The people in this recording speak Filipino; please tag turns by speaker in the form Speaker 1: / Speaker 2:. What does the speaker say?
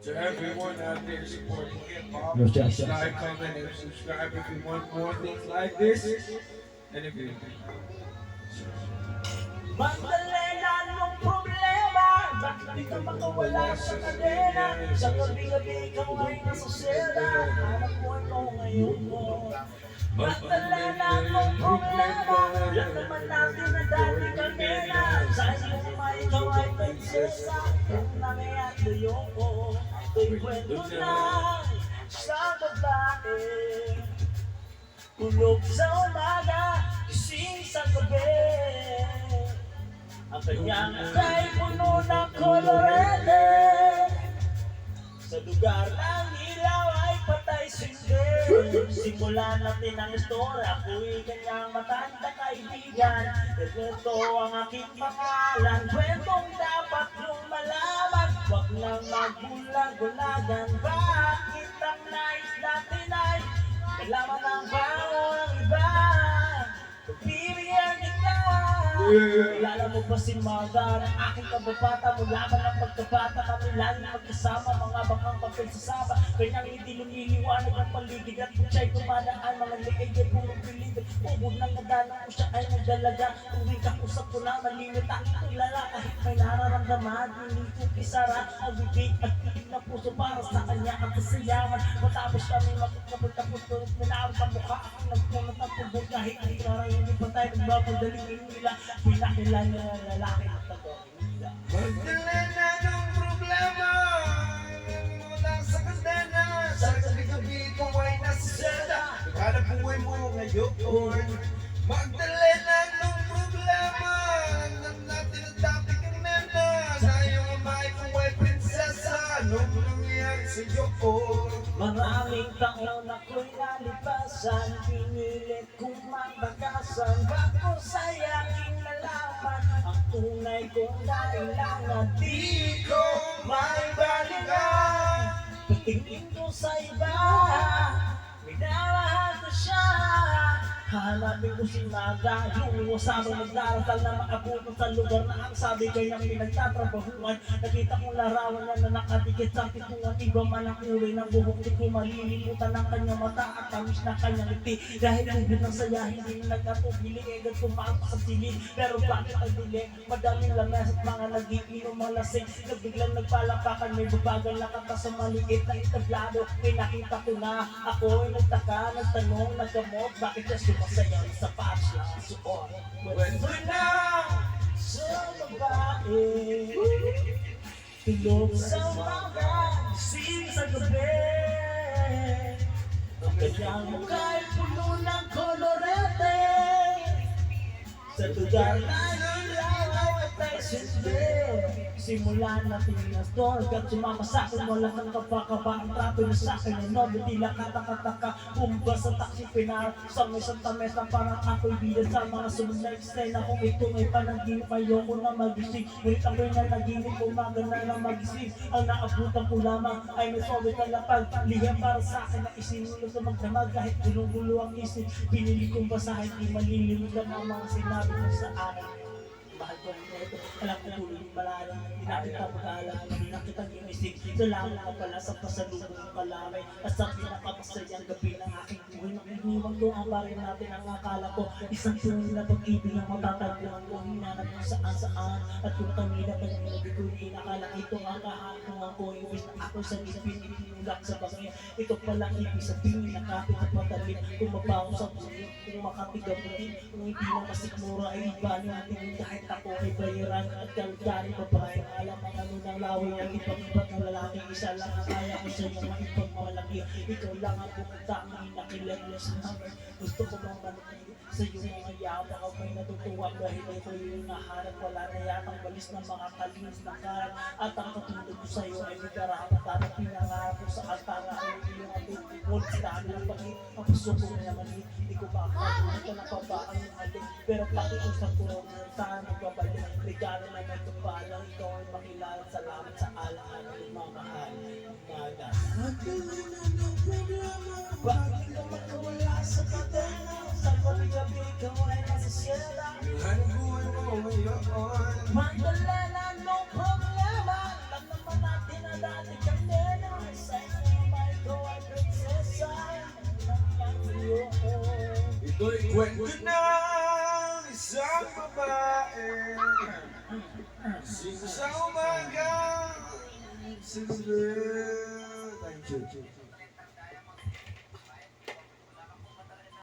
Speaker 1: To everyone out there supporting hip hop,
Speaker 2: Yes, yes, yes.
Speaker 1: like, comment, and subscribe if you want more things like this. And if you
Speaker 3: Magdalena, anong problema? Bakit di ka makawala sa kadena? Sa gabi-gabi ikaw ay nasa sela. Hanap mo ito ngayon mo. Magdalena, anong problema? Yan naman natin na dati kanina. Sa iyong may ikaw ay prinsesa. Kung nangyayat tuyo ko, ito'y kwento na sa babae. Tulog sa umaga, gising sa gabi. Ang kanyang muka'y puno ng kolorete. Sa lugar ng ilaw ay patay sindi. Simulan natin ang istorya. Ako'y kanyang matanda kaibigan. Ito ang aking pangalan. Kwentong dapat niyong malaman. Huwag nang magbulag-bulagan. Bakit ang nais natin ay kailangan ng bago ng iba? Pagpilihan kita. Kilala mo ba si Maga? Ang aking kababata mula ba ng pagkabata? Kami lagi magkasama, mga bakang papel sa saba. Kanyang hindi lumiliwanag ang paligid at kung siya'y tumadaan, mga liig ay pumipilid. Ubod ng nadala ko siya ay nagdalaga. Tuwing kakusap ko na malimit ang tulala. Kahit may nararamdaman, hindi ko isara ang bibig at pilig na puso para sa kanya ang kasayaman. Matapos kami magkakabot-tapos tulog minawag ang mukha. Akong nagpunat ang tubog kahit ang karang hindi pa tayo nagbabadaling nila. Pinakilala ng lalaki at nagkakilala.
Speaker 1: Magdalena, anong problema? Mula sa kadena. Sa gabi-gabi ikaw ay nasa sela. Naghanap buhay mo ngayon. Magdalena, anong problema? Alam natin ang dati kang nena. Sa iyong ama ikaw ay prinsesa. Anong nangyayari sa'yo?
Speaker 3: Maraming taon ako'y nalipasan. Pinilit kong mabagasan bago sa aking nalaman ang tunay kong kailangan. Di ko may balikan. Patingin ko sa iba, minamahal ko siya. Hanapin ko si Maga, yung usapang nagdarasal na makapunta sa lugar na ang sabi kanyang pinagtatrabahuan. Nakita kong larawan niya na nakadikit sa pitungan. Iba man ang uri ng buhok, di ko malilimutan ng kanyang mata at tamis na kanyang ngiti. Dahil ubod ng saya, hindi na nagkatubili, agad pumasok sa silid. Pero bakit ang dili? Madaming lames at mga nagiinom ang lasing. Nabiglang nagpalapakan, may babagal na kata sa maliit na itablado. May nakita ko na ako'y nagtaka, nagtanong, nagkamot, bakit siya sumasayaw sa patch na suot.
Speaker 1: Kwento na!
Speaker 3: Sa babae, tulog sa umaga, gising sa gabi. Ang kanyang muka'y puno ng kolorete. Sa lugar na ilaw ay patay sindi. Simulan natin ang store at sumama sa akin. Wala kang kapakaba ang trato niya sa akin. Yung nobe tila katakataka. Pumba sa taxi pinar sa isang tamesa. Parang ako'y bida sa mga sunod na eksena. Kung ito may panaginip ayoko na magising. Ngunit ako'y nanaginip umaga na lang magising. Ang naabutan ko lamang ay may sobe talapag. Liham para sa akin na isinulo sa magdamag. Kahit gulong-gulo ang isip, pinili kong basahin. Di malilimutan ang mga sinabi mo sa akin. Mahal ko rin ito, alam ko tuloy yung malalim. Hindi na kita pag-aalaan, hindi na kita ginisip. Salamat ka pala sa pasalubong ng kalamay. At sa pinakamasayang gabi ng aking buhay. Nang iniwang doon ang barin natin ang akala ko. Isang tunay na pag-ibig ang matatagpuan ko. Hinanap kung saan-saan. At kung kanina pa yung nabi ko, inakala ito ang kahantungan ko. Iwis na ako sa ngipin, itinulak sa bangin. Ito palang ibig sabihin, nakapit at matalim. Kung mabaho sa buhay, kung makatigabutin. Kung hindi na masikmura, ay iba natin kahit ako ay bayaran at kalgari babae. Alam ang ano ng laway ang ipag-ibat ng lalaki. Isa lang ang kaya ko sa iyo maipagmalaki. Ikaw lang ang pumunta ang inakilala sa amin. Gusto ko bang malaki sa iyo mga yabang. Ako may natutuwa dahil ito yung naharap. Wala na yatang balis ng mga kalinis na karat. At ang katulog ko sa iyo ay may karapat. At pinangarap ko sa altara ay iyong atutungkol. Sinabi ng pagit, ang puso ko na naman. Hindi ko makakalimutan ka na pa ba ang iyong aling. Pero pakiusap ko saan nagbabalik. Regalo na may kapalang. Ikaw ay makilala. Salamat sa alaala ng mamahal. Maga.
Speaker 1: Magdalena, anong problema?
Speaker 3: Bakit ka magkawala sa kadena? Sa gabi-gabi ikaw ay nasa siyela.
Speaker 1: Hanap buhay mo ngayon.
Speaker 3: Magdalena, no problema. Alam naman natin na dati kang nena.
Speaker 1: Kwento ng isang babae Gising sa umaga Thank you.